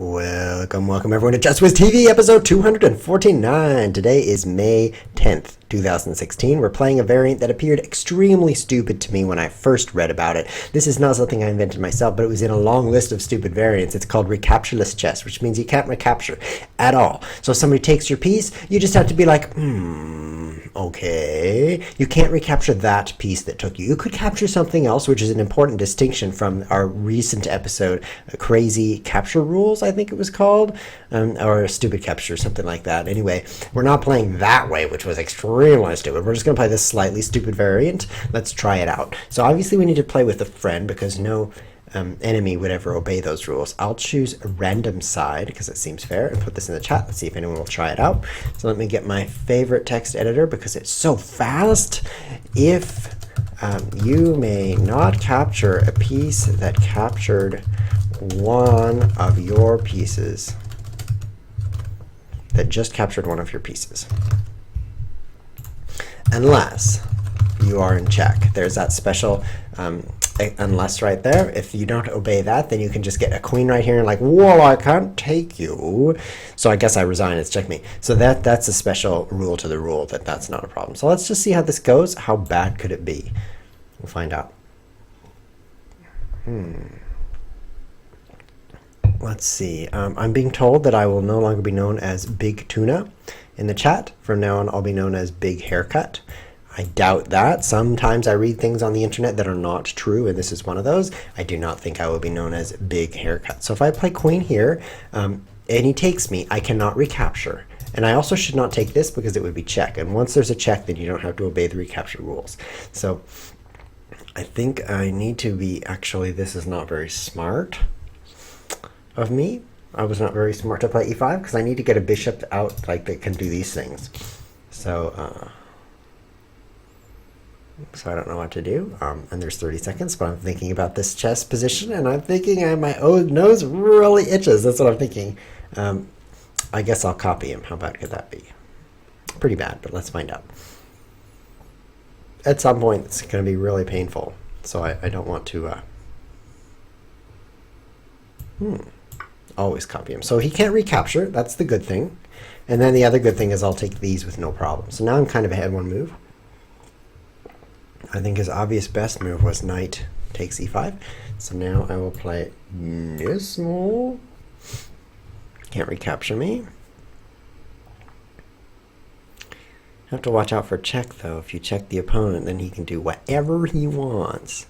Welcome everyone to Just Wiz TV episode 249. Today is May 10th, 2016. We're playing a variant that appeared extremely stupid to me when I first read about it. This is not something I invented myself, but it was in a long list of stupid variants. It's called Recaptureless chess, which means you can't recapture at all. So if somebody takes your piece, you just have to be like, okay. You can't recapture that piece that took you. You could capture something else, which is an important distinction from our recent episode, Crazy Capture Rules, I think it was called, or Stupid Capture, something like that. Anyway, we're not playing that way, which was extremely stupid. We're just going to play this slightly stupid variant. Let's try it out. So obviously we need to play with a friend because no enemy would ever obey those rules. I'll choose a random side because it seems fair and put this in the chat. Let's see if anyone will try it out. So let me get my favorite text editor because it's so fast. If you may not capture a piece that captured one of your pieces, that just captured one of your pieces, unless you are in check. There's that special unless right there. If you don't obey that, then you can just get a queen right here and like, well, I can't take you. So I guess I resign. It's checkmate. So that's a special rule to the rule that's not a problem. So let's just see how this goes. How bad could it be? We'll find out. Let's see. I'm being told that I will no longer be known as Big Tuna in the chat. From now on, I'll be known as Big Haircut. I doubt that. Sometimes I read things on the internet that are not true, and this is one of those. I do not think I will be known as Big Haircut. So if I play queen here, and he takes me, I cannot recapture. And I also should not take this because it would be check. And once there's a check, then you don't have to obey the recapture rules. So I think I need to be, actually, this is not very smart of me. I was not very smart to play e5 because I need to get a bishop out like that can do these things. So I don't know what to do. And there's 30 seconds, but I'm thinking about this chess position, and I'm thinking my nose really itches. That's what I'm thinking. I guess I'll copy him. How bad could that be? Pretty bad, but let's find out. At some point, it's going to be really painful, so I don't want to always copy him. So he can't recapture. That's the good thing. And then the other good thing is I'll take these with no problem. So now I'm kind of ahead one move. I think his obvious best move was knight takes e5. So now I will play this move. Can't recapture me. Have to watch out for check, though. If you check the opponent, then he can do whatever he wants.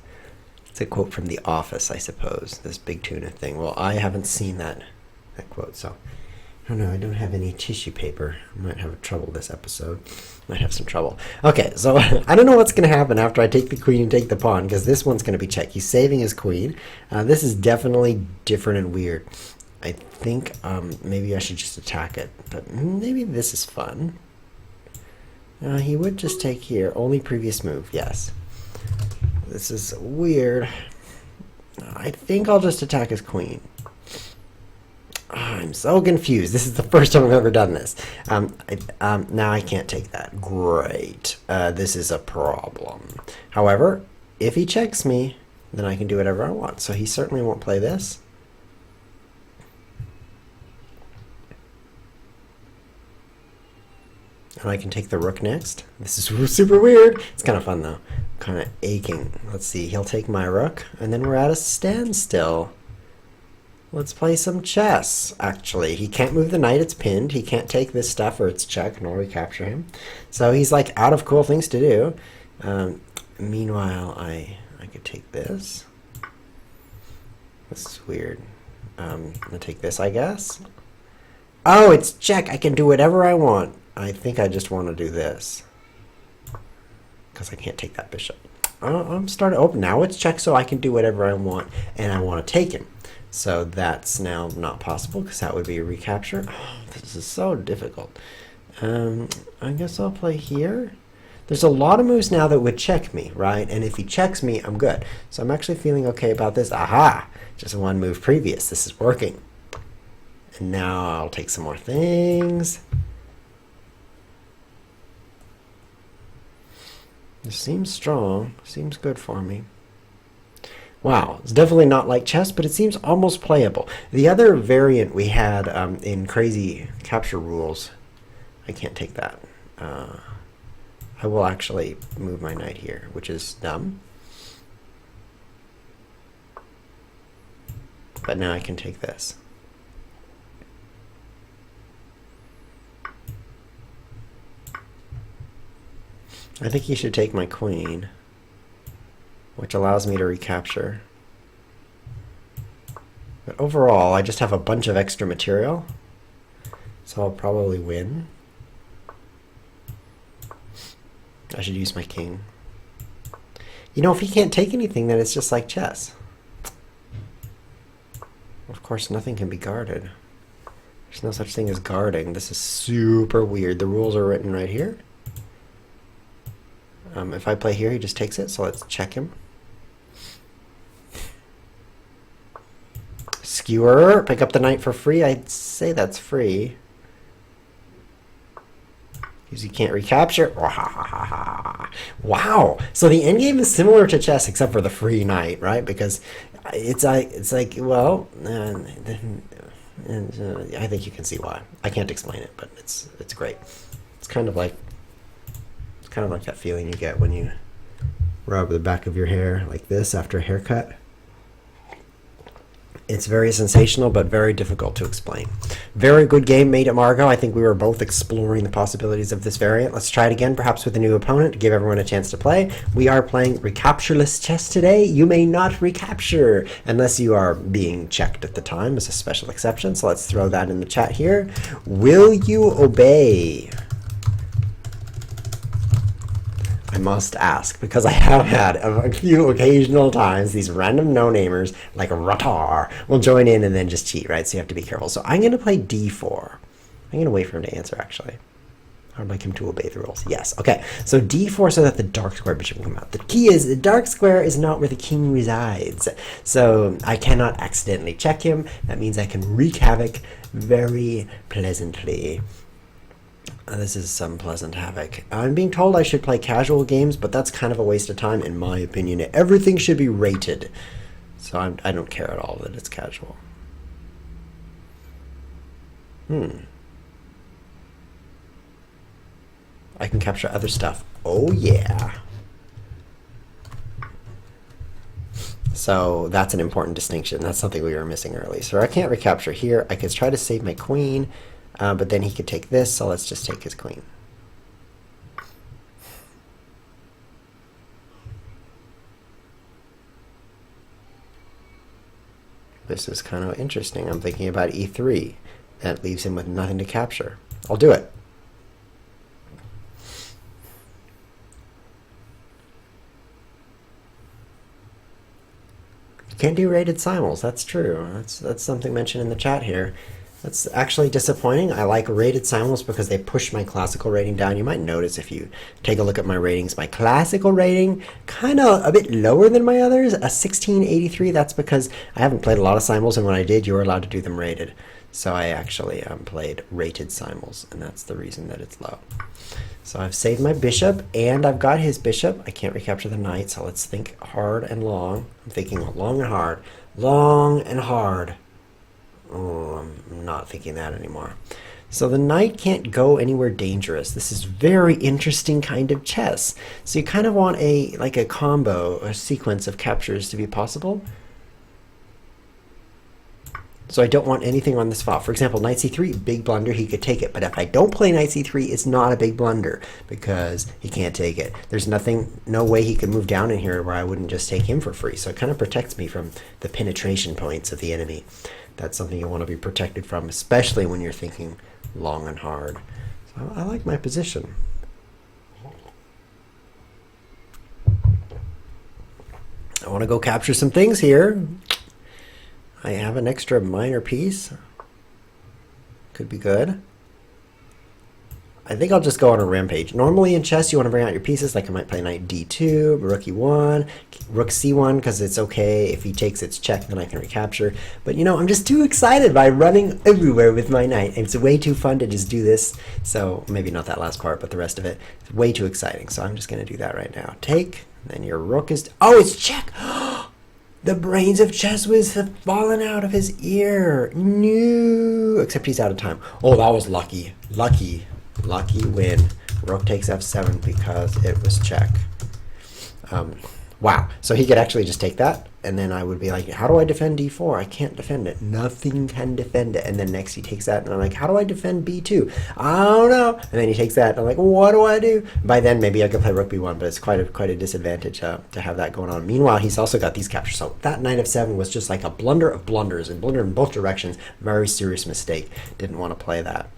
It's a quote from The Office, I suppose, this Big Tuna thing. Well, I haven't seen that quote, so I don't know. I don't have any tissue paper. I might have trouble this episode. Might have some trouble. Okay, so I don't know what's going to happen after I take the queen and take the pawn, because this one's going to be check. He's saving his queen. This is definitely different and weird. I think maybe I should just attack it, but maybe this is fun. He would just take here. Only previous move, yes. This is weird. I think I'll just attack his queen. I'm so confused. This is the first time I've ever done this. Now I can't take that. Great. This is a problem. However, if he checks me, then I can do whatever I want. So he certainly won't play this. And I can take the rook next. This is super weird. It's kind of fun, though. Kind of aching. Let's see. He'll take my rook, and then we're at a standstill. Let's play some chess, actually. He can't move the knight. It's pinned. He can't take this stuff, or it's check, nor recapture him. So he's, like, out of cool things to do. Meanwhile, I could take this. This is weird. I'm going to take this, I guess. Oh, it's check. I can do whatever I want. I think I just want to do this because I can't take that bishop. I'm starting. Oh, now it's check, so I can do whatever I want, and I want to take him. So that's now not possible because that would be a recapture. Oh, this is so difficult. I guess I'll play here. There's a lot of moves now that would check me, right? And if he checks me, I'm good. So I'm actually feeling okay about this. Aha! Just one move previous. This is working. And now I'll take some more things. This seems strong. Seems good for me. Wow, it's definitely not like chess, but it seems almost playable. The other variant we had in crazy capture rules, I can't take that. I will actually move my knight here, which is dumb. But now I can take this. I think he should take my queen, which allows me to recapture. But overall, I just have a bunch of extra material, so I'll probably win. I should use my king. You know, if he can't take anything, then it's just like chess. Of course, nothing can be guarded. There's no such thing as guarding. This is super weird. The rules are written right here. If I play here, he just takes it, so let's check him. Skewer, pick up the knight for free. I'd say that's free. Because you can't recapture. Wow. So the endgame is similar to chess, except for the free knight, right? Because it's like well, I think you can see why. I can't explain it, but it's great. It's kind of like that feeling you get when you rub the back of your hair like this after a haircut. It's very sensational, but very difficult to explain. Very good game made at Margot. I think we were both exploring the possibilities of this variant. Let's try it again, perhaps with a new opponent, to give everyone a chance to play. We are playing Recaptureless chess today. You may not recapture unless you are being checked at the time as a special exception. So let's throw that in the chat here. Will you obey? I must ask, because I have had a few occasional times these random no-namers like Ratar will join in and then just cheat, right? So you have to be careful. So I'm going to play d4. I'm going to wait for him to answer, actually. I would like him to obey the rules. Yes. Okay. So d4 so that the dark square bishop can come out. The key is the dark square is not where the king resides. So I cannot accidentally check him. That means I can wreak havoc very pleasantly. This is some pleasant havoc. I'm being told I should play casual games, but that's kind of a waste of time in my opinion. Everything should be rated. So I don't care at all that it's casual. I can capture other stuff. Oh yeah. So that's an important distinction. That's something we were missing early. So I can't recapture here. I could try to save my queen. But then he could take this, so let's just take his queen. This is kind of interesting. I'm thinking about e3. That leaves him with nothing to capture. I'll do it. You can't do rated simuls. That's true. That's something mentioned in the chat here. That's actually disappointing. I like rated simuls because they push my classical rating down. You might notice if you take a look at my ratings, my classical rating kind of a bit lower than my others, a 1683. That's because I haven't played a lot of simuls, and when I did, you were allowed to do them rated. So I actually played rated simuls, and that's the reason that it's low. So I've saved my bishop, and I've got his bishop. I can't recapture the knight, so let's think hard and long. I'm thinking long and hard. Long and hard. Oh, I'm not thinking that anymore. So the knight can't go anywhere dangerous. This is very interesting kind of chess. So you kind of want a combo, a sequence of captures to be possible. So I don't want anything on this file. For example, knight c3, big blunder, he could take it. But if I don't play knight c3, it's not a big blunder because he can't take it. There's no way he could move down in here where I wouldn't just take him for free. So it kind of protects me from the penetration points of the enemy. That's something you want to be protected from, especially when you're thinking long and hard. So I like my position. I want to go capture some things here. I have an extra minor piece. Could be good. I think I'll just go on a rampage. Normally in chess, you want to bring out your pieces, like I might play knight d2, rook e1, rook c1, because it's okay. If he takes its check, then I can recapture. But, you know, I'm just too excited by running everywhere with my knight. It's way too fun to just do this. So maybe not that last part, but the rest of it. It's way too exciting. So I'm just going to do that right now. Take, then your rook is... Oh, it's check! The brains of Chesswiz have fallen out of his ear. No. Except he's out of time. Oh, that was lucky. Lucky. Lucky win. Rook takes f7 because it was check. Wow. So he could actually just take that, and then I would be like, how do I defend d4? I can't defend it. Nothing can defend it. And then next he takes that, and I'm like, how do I defend b2? I don't know. And then he takes that, and I'm like, what do I do? By then, maybe I could play rook b1, but it's quite a disadvantage to have that going on. Meanwhile, he's also got these captures. So that knight f7 was just like a blunder of blunders, and blunder in both directions. Very serious mistake. Didn't want to play that.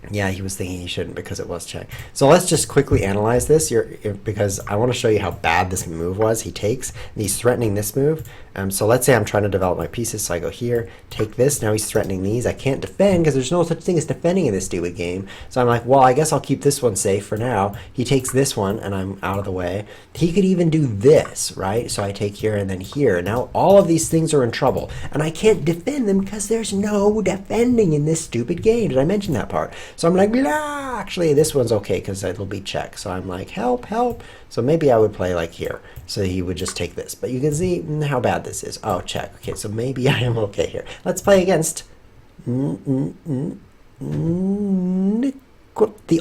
Yeah, he was thinking he shouldn't because it was check. So let's just quickly analyze this because I want to show you how bad this move was. He takes, and he's threatening this move. So let's say I'm trying to develop my pieces. So I go here, take this. Now he's threatening these. I can't defend because there's no such thing as defending in this stupid game. So I'm like, well, I guess I'll keep this one safe for now. He takes this one, and I'm out of the way. He could even do this, right? So I take here and then here. Now all of these things are in trouble, and I can't defend them because there's no defending in this stupid game. Did I mention that part? So I'm like, blah. Actually, this one's okay because it'll be check. So I'm like, help, help. So maybe I would play like here. So he would just take this. But you can see how bad this is. Oh, check. Okay, so maybe I am okay here. Let's play against... The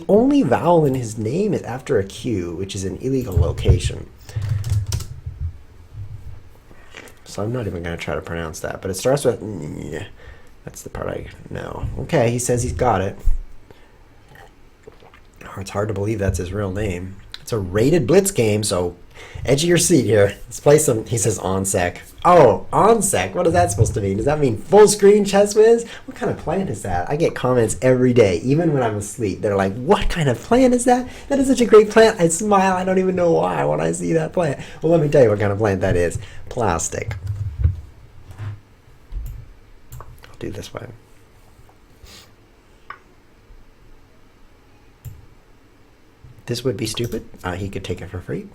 only vowel in his name is after a Q, which is an illegal location. So I'm not even going to try to pronounce that. But it starts with... That's the part I know. Okay, he says he's got it. It's hard to believe that's his real name. It's a rated blitz game, so edge of your seat here. Let's play some. He says OnSec. Oh, OnSec. What is that supposed to mean? Does that mean full screen Chesswiz? What kind of plan is that? I get comments every day, even when I'm asleep. They're like, what kind of plan is that? That is such a great plan. I smile. I don't even know why when I see that plan. Well, let me tell you what kind of plant that is. Plastic. I'll do this way. This would be stupid. He could take it for free.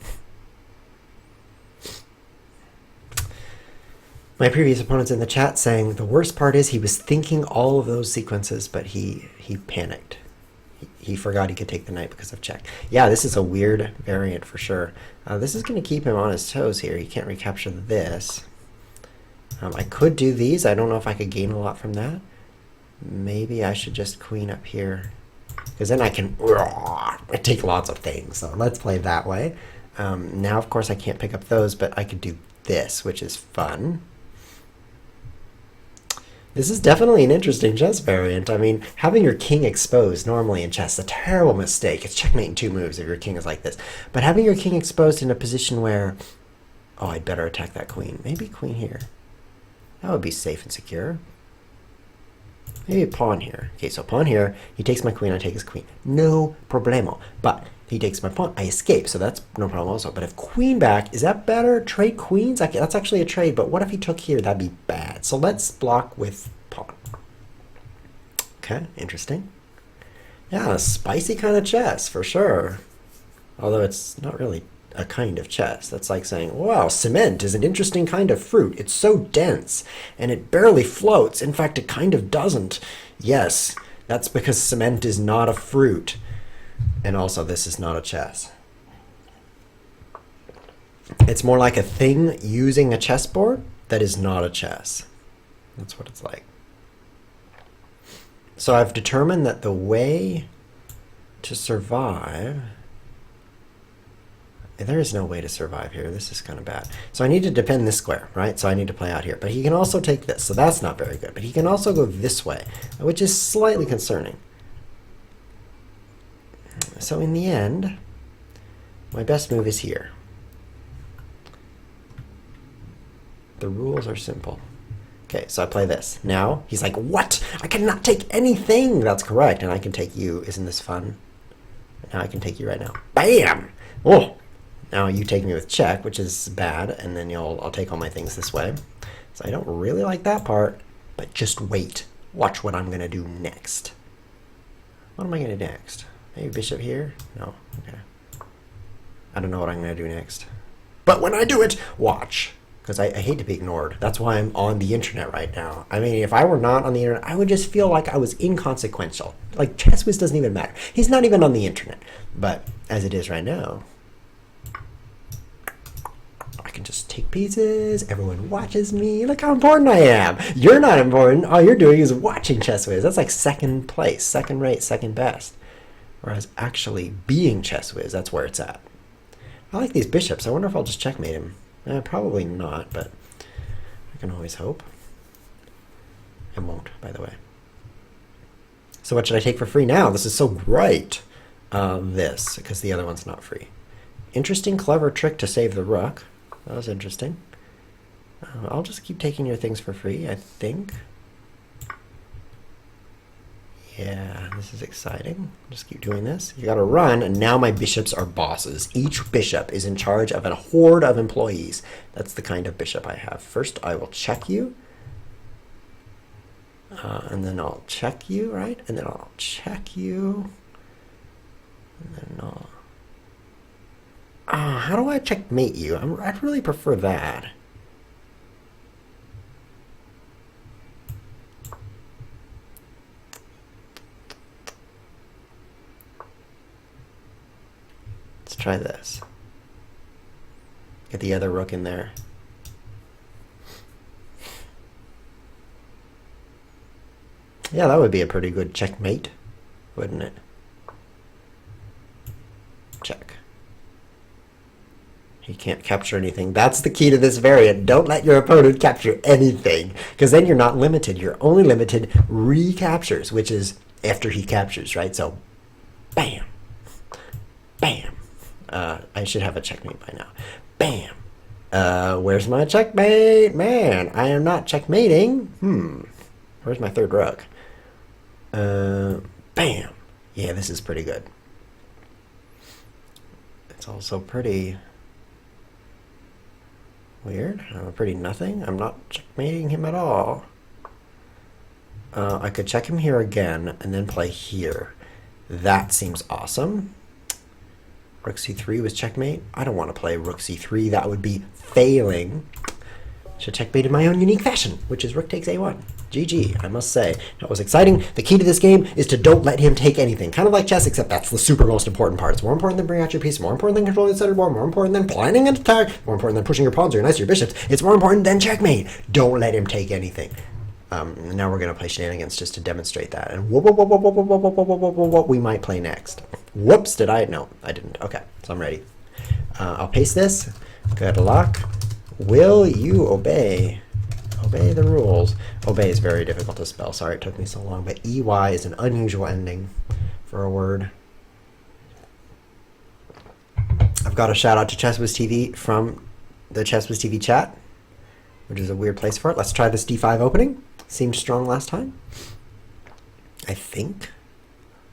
My previous opponent's in the chat saying the worst part is he was thinking all of those sequences, but he panicked. He forgot he could take the knight because of check. Yeah, this is a weird variant for sure. This is going to keep him on his toes here. He can't recapture this. I could do these. I don't know if I could gain a lot from that. Maybe I should just queen up here. Because then I can take lots of things. So let's play that way. Now, of course, I can't pick up those, but I could do this, which is fun. This is definitely an interesting chess variant. I mean, having your king exposed normally in chess is a terrible mistake. It's checkmate in 2 moves if your king is like this. But having your king exposed in a position where, oh, I'd better attack that queen. Maybe queen here. That would be safe and secure. Maybe a pawn here. Okay, so pawn here. He takes my queen. I take his queen. No problemo. But he takes my pawn. I escape, so that's no problem also. But if queen back, is that better? Trade queens? Okay, that's actually a trade. But what if he took here? That'd be bad. So let's block with pawn. Okay, interesting. Yeah, a spicy kind of chess for sure. Although it's not really a kind of chess. That's like saying, wow, cement is an interesting kind of fruit. It's so dense, and it barely floats. In fact, it kind of doesn't. Yes, that's because cement is not a fruit. And also, this is not a chess. It's more like a thing using a chessboard that is not a chess. That's what it's like. So I've determined that the way to survive... There is no way to survive here. This is kind of bad. So I need to defend this square, right? So I need to play out here. But he can also take this, so that's not very good. But he can also go this way, which is slightly concerning. So in the end, my best move is here. The rules are simple. Okay, so I play this. Now, he's like, what? I cannot take anything! That's correct, and I can take you. Isn't this fun? Now I can take you right now. Bam! Oh! Now you take me with check, which is bad, and then I'll take all my things this way. So I don't really like that part, but just wait. Watch what I'm going to do next. What am I going to do next? Maybe bishop here? No. Okay. I don't know what I'm going to do next. But when I do it, watch. Because I hate to be ignored. That's why I'm on the internet right now. I mean, if I were not on the internet, I would just feel like I was inconsequential. Like, Chesswiz doesn't even matter. He's not even on the internet. But as it is right now... I can just take pieces. Everyone watches me. Look how important I am. You're not important. All you're doing is watching Chess Whiz. That's like second place, second rate, second best. Whereas actually being Chess Whiz, that's where it's at. I like these bishops. I wonder if I'll just checkmate him. Probably not, but I can always hope. I won't, by the way. So what should I take for free now? This is so great. This, because the other one's not free. Interesting, clever trick to save the rook. That was interesting. I'll just keep taking your things for free, I think. Yeah, this is exciting. Just keep doing this. You gotta run, and now my bishops are bosses. Each bishop is in charge of a horde of employees. That's the kind of bishop I have. First, I will check you. And then I'll check you, right? And then I'll check you. And then I'll... how do I checkmate you? I'd really prefer that. Let's try this. Get the other rook in there. Yeah, that would be a pretty good checkmate, wouldn't it? Check. He can't capture anything. That's the key to this variant. Don't let your opponent capture anything, because then you're not limited. You're only limited recaptures, which is after he captures, right? So, bam, bam. I should have a checkmate by now. Bam. Where's my checkmate? Man, I am not checkmating. Where's my third rook? Bam. Yeah, this is pretty good. It's also pretty weird. Pretty nothing. I'm not checkmating him at all. I could check him here again and then play here. That seems awesome. Rook c3 was checkmate. I don't want to play rook c3. That would be failing. Should checkmate in my own unique fashion, which is rook takes a1. GG, I must say. That was exciting. The key to this game is to don't let him take anything. Kind of like chess, except that's the super most important part. It's more important than bringing out your piece, more important than controlling the center board, more important than planning an attack, more important than pushing your pawns or your knights or your bishops. It's more important than checkmate. Don't let him take anything. Now we're going to play shenanigans just to demonstrate that. And what we might play next. Whoops, did I? No, I didn't. Okay, so I'm ready. I'll paste this. Good luck. Will you obey? Obey the rules. Obey is very difficult to spell. Sorry it took me so long, but EY is an unusual ending for a word. I've got a shout out to ChessWhiz TV from the ChessWhiz TV chat, which is a weird place for it. Let's try this D5 opening. Seemed strong last time, I think,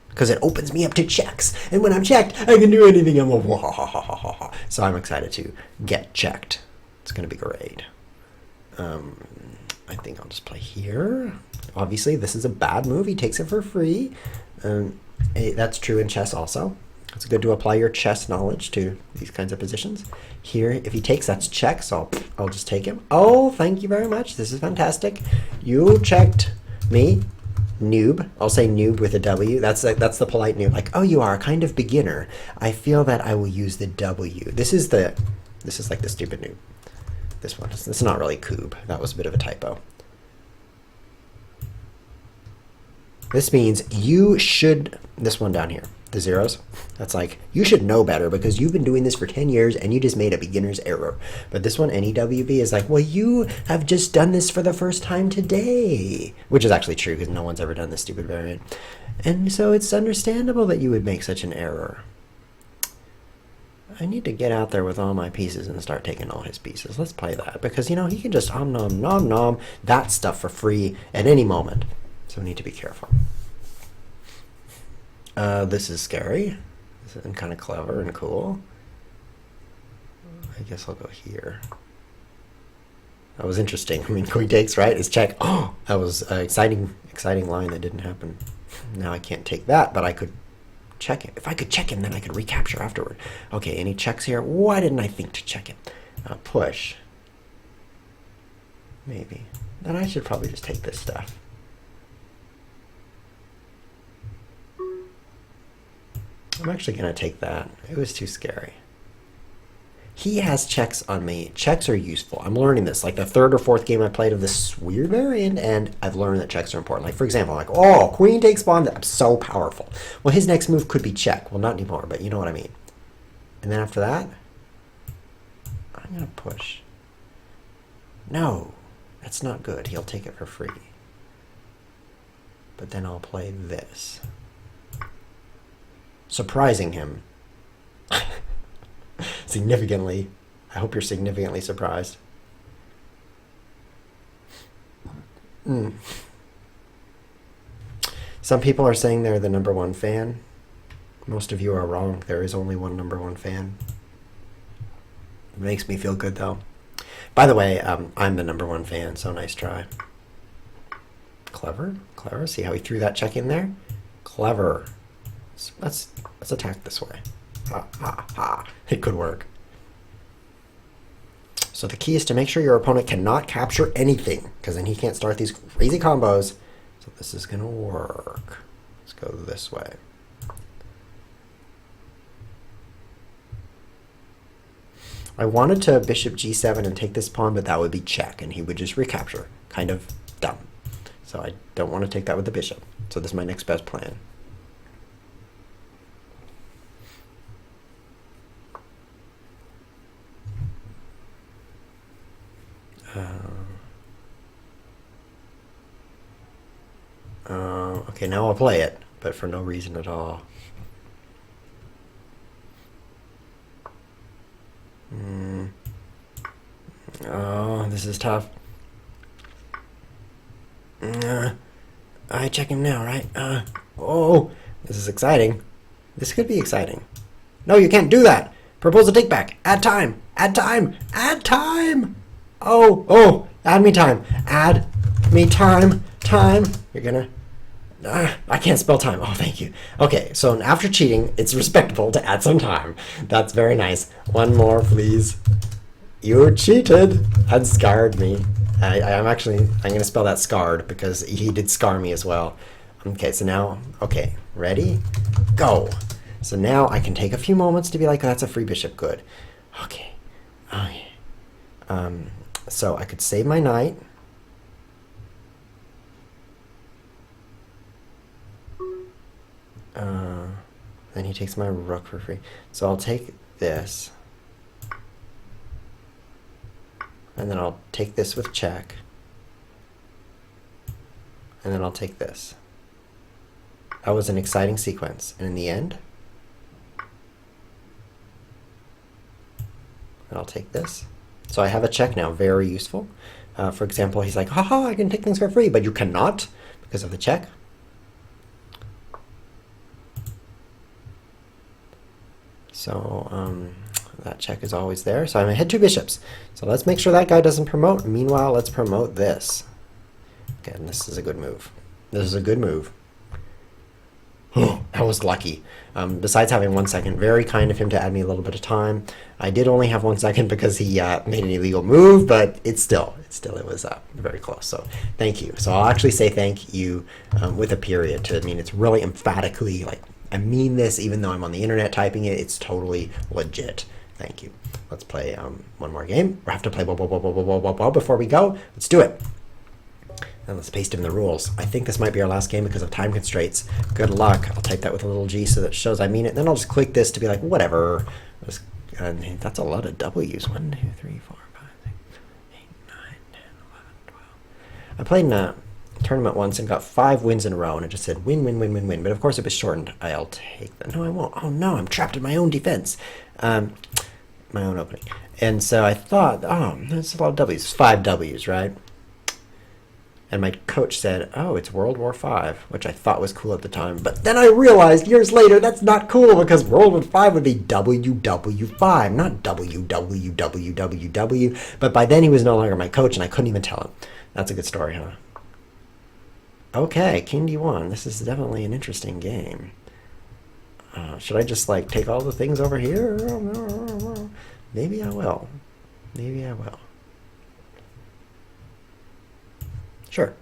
because it opens me up to checks, and when I'm checked, I can do anything. So I'm excited to get checked. It's going to be great. I think I'll just play here. Obviously, this is a bad move. He takes it for free. That's true in chess also. It's good to apply your chess knowledge to these kinds of positions. Here, if he takes, that's check, so I'll just take him. Oh, thank you very much. This is fantastic. You checked me, noob. I'll say noob with a W. That's the polite noob. Like, oh, you are a kind of beginner. I feel that I will use the W. This is like the stupid noob. This one. This is not really coob. That was a bit of a typo. This means you should, this one down here, the zeros, that's like, you should know better because you've been doing this for 10 years and you just made a beginner's error. But this one, NEWB, is like, well, you have just done this for the first time today, which is actually true because no one's ever done this stupid variant. And so it's understandable that you would make such an error. I need to get out there with all my pieces and start taking all his pieces. Let's play that because, you know, he can just om nom nom nom that stuff for free at any moment. So we need to be careful. This is scary. This is kind of clever and cool. I guess I'll go here. That was interesting. I mean, queen takes, right? Is check. Oh, that was an exciting line that didn't happen. Now I can't take that, but I could check him. If I could check him, then I could recapture afterward. Okay, any checks here? Why didn't I think to check him? Push. Maybe. Then I should probably just take this stuff. I'm actually going to take that. It was too scary. He has checks on me. Checks are useful. I'm learning this. Like the third or fourth game I played of this weird variant, and I've learned that checks are important. Like, for example, like, oh, queen takes pawn. I'm so powerful. Well, his next move could be check. Well, not anymore, but you know what I mean. And then after that, I'm going to push. No, that's not good. He'll take it for free. But then I'll play this. Surprising him. Significantly. I hope you're significantly surprised. Some people are saying they're the #1 fan. Most of you are wrong. There is only one #1 fan. It makes me feel good, though. By the way, I'm the #1 fan, so nice try. Clever. Clever. See how he threw that check in there? Clever. Let's attack this way. Ha, ha, ha. It could work. So the key is to make sure your opponent cannot capture anything, because then he can't start these crazy combos. So this is going to work. Let's go this way. I wanted to bishop g7 and take this pawn, but that would be check, and he would just recapture. Kind of dumb. So I don't want to take that with the bishop. So this is my next best plan. Okay, now I'll play it, but for no reason at all. Oh, this is tough. I check him now, right? Oh, this is exciting. This could be exciting. No, you can't do that. Propose a take back. Add time. Add time. Add time. Oh, add me time. Add me time. Time. You're gonna... I can't spell time. Oh, thank you. Okay, so after cheating, it's respectable to add some time. That's very nice. One more, please. You cheated. That scarred me. I'm going to spell that scarred because he did scar me as well. Okay, so now, okay, ready? Go. So now I can take a few moments to be like, that's a free bishop, good. Okay. So I could save my knight. Then he takes my rook for free. So I'll take this. And then I'll take this with check. And then I'll take this. That was an exciting sequence. And in the end, and I'll take this. So I have a check now, very useful. For example, he's like, haha, I can take things for free, but you cannot because of the check. So that check is always there. So I'm ahead 2 bishops. So let's make sure that guy doesn't promote. Meanwhile, let's promote this. Okay, and this is a good move. This is a good move. Oh, that was lucky. Besides having 1 second, very kind of him to add me a little bit of time. I did only have 1 second because he made an illegal move, but it was very close. So thank you. So I'll actually say thank you with a period to mean it's really emphatically like, I mean this even though I'm on the internet typing it. It's totally legit. Thank you. Let's play one more game. We have to play before we go. Let's do it. And let's paste in the rules. I think this might be our last game because of time constraints. Good luck. I'll type that with a little g so that it shows I mean it. Then I'll just click this to be like, whatever. And that's a lot of W's. 1, 2, 3, 4, 5, 6, 8, 9, 10, 11, 12. I played in a tournament once and got 5 wins in a row, and it just said win, win, win, win, win. But of course it was shortened. I'll take that. No, I won't. Oh no, I'm trapped in my own defense. My own opening. And so I thought, oh, that's a lot of W's. 5 W's, right? And my coach said, oh, it's World War V, which I thought was cool at the time. But then I realized years later that's not cool because World War V would be WW5, not WWWWW. But by then he was no longer my coach and I couldn't even tell him. That's a good story, huh? Okay, King D1. This is definitely an interesting game. Should I just like take all the things over here? Maybe I will. Maybe I will. Sure.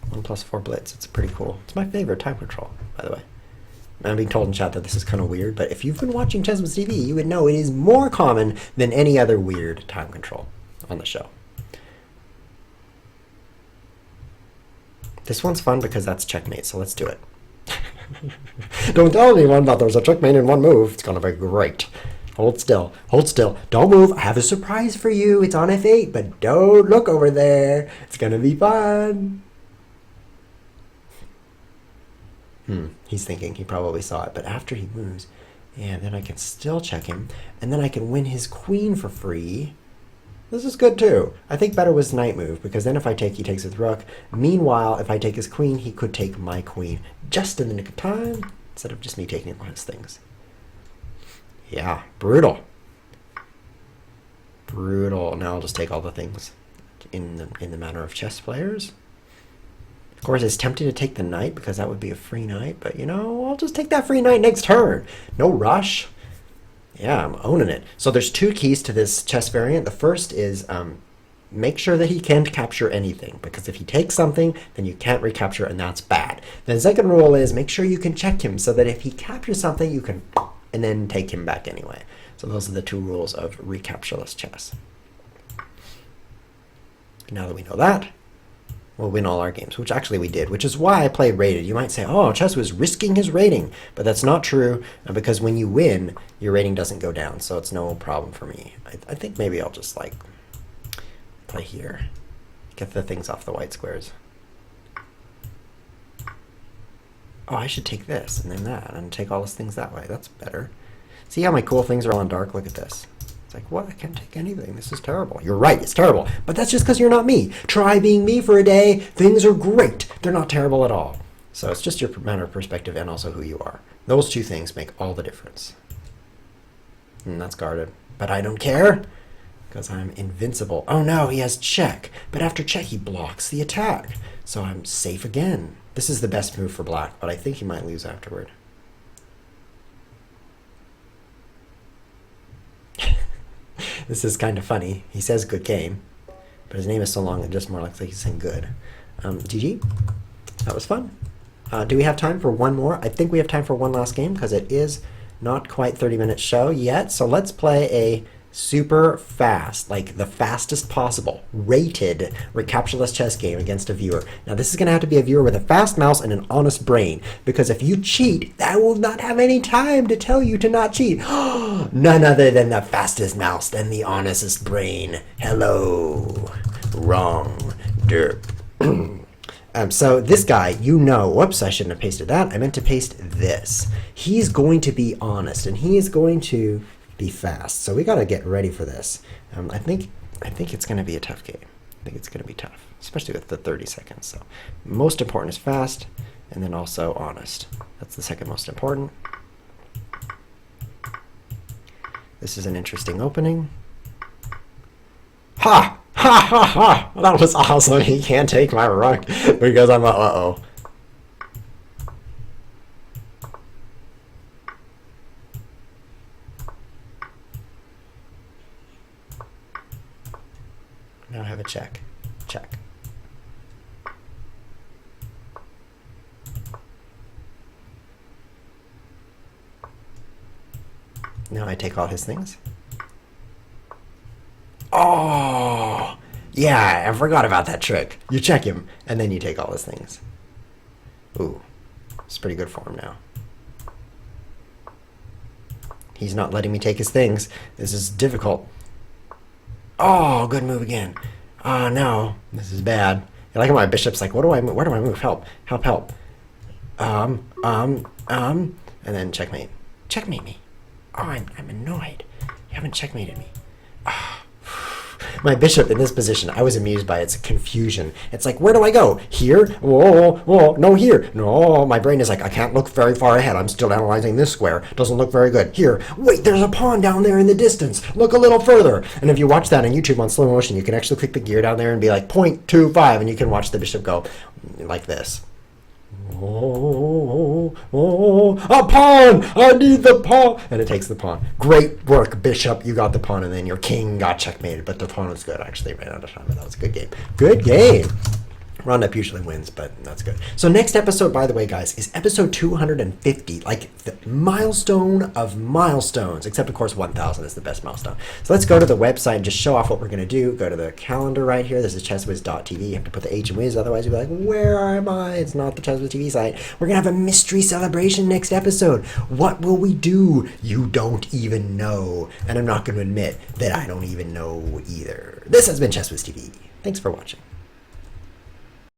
1+4 blitz. It's pretty cool. It's my favorite time control, by the way. I'm being told in chat that this is kind of weird, but if you've been watching Chess with TV, you would know it is more common than any other weird time control on the show. This one's fun because that's checkmate, so let's do it. Don't tell anyone that there's a checkmate in one move. It's going to be great. Hold still. Hold still. Don't move. I have a surprise for you. It's on F8, but don't look over there. It's going to be fun. He's thinking. He probably saw it. But after he moves, yeah, then I can still check him. And then I can win his queen for free. This is good too. I think better was knight move, because then if I take, he takes his rook. Meanwhile, if I take his queen, he could take my queen just in the nick of time, instead of just me taking all his things. Yeah, brutal. Brutal. Now I'll just take all the things in the manner of chess players. Of course, it's tempting to take the knight, because that would be a free knight, but you know, I'll just take that free knight next turn. No rush. Yeah, I'm owning it. So there's two keys to this chess variant. The first is make sure that he can't capture anything, because if he takes something, then you can't recapture, and that's bad. The second rule is make sure you can check him, so that if he captures something, you can and then take him back anyway. So those are the two rules of recaptureless chess. Now that we know that, we'll win all our games, which actually we did, which is why I played rated. You might say, oh, Chess was risking his rating, but that's not true, because when you win, your rating doesn't go down, so it's no problem for me. I think maybe I'll just like play here, get the things off the white squares. Oh, I should take this and then that and take all those things that way. That's better. See how my cool things are all in dark? Look at this. It's like, what? I can't take anything. This is terrible. You're right, it's terrible. But that's just because you're not me. Try being me for a day. Things are great. They're not terrible at all. So it's just your matter of perspective and also who you are. Those two things make all the difference. And that's guarded. But I don't care, because I'm invincible. Oh no, he has check. But after check, he blocks the attack. So I'm safe again. This is the best move for black, but I think he might lose afterward. This is kind of funny. He says good game, but his name is so long it just more looks like he's saying good. GG. That was fun. Do we have time for one more? I think we have time for one last game, because it is not quite 30-minute show yet. So let's play a super fast, like the fastest possible, rated recaptureless chess game against a viewer. Now this is going to have to be a viewer with a fast mouse and an honest brain, because if you cheat, I will not have any time to tell you to not cheat. None other than the fastest mouse and the honestest brain. Hello. Wrong. Derp. So this guy, you know, whoops, I shouldn't have pasted that. I meant to paste this. He's going to be honest, and he is going to be fast. So we got to get ready for this. I think it's going to be a tough game. I think it's going to be tough, especially with the 30 seconds. So most important is fast, and then also honest. That's the second most important. This is an interesting opening. Ha! Ha ha ha! That was awesome. He can't take my rook because I'm a uh-oh. Now I have a check. Check. Now I take all his things. Oh! Yeah, I forgot about that trick. You check him, and then you take all his things. Ooh. It's pretty good for him now. He's not letting me take his things. This is difficult. Oh, good move again. Oh no, this is bad. I like how my bishop's like, where do I move? Help, help, help. And then checkmate. Checkmate me. Oh, I'm annoyed. You haven't checkmated me. Oh. My bishop in this position, I was amused by its confusion. It's like, where do I go? Here? Whoa, whoa, no, here. No, my brain is like, I can't look very far ahead. I'm still analyzing this square. Doesn't look very good. Here, wait, there's a pawn down there in the distance. Look a little further. And if you watch that on YouTube on slow motion, you can actually click the gear down there and be like 0.25, and you can watch the bishop go like this. Oh, a pawn! I need the pawn! And it takes the pawn. Great work, bishop. You got the pawn, and then your king got checkmated. But the pawn was good. I actually ran out of time, but that was a good game. Good game. Roundup usually wins, but that's good. So next episode, by the way, guys, is episode 250, like the milestone of milestones, except of course 1000 is the best milestone. So let's go to the website and just show off what we're going to do. Go to the calendar right here. This is chesswiz.tv. You have to put the H in Wiz, otherwise you'll be like, where am I? It's not the Chesswiz TV site. We're going to have a mystery celebration next episode. What will we do? You don't even know. And I'm not going to admit that I don't even know either. This has been Chesswiz TV. Thanks for watching.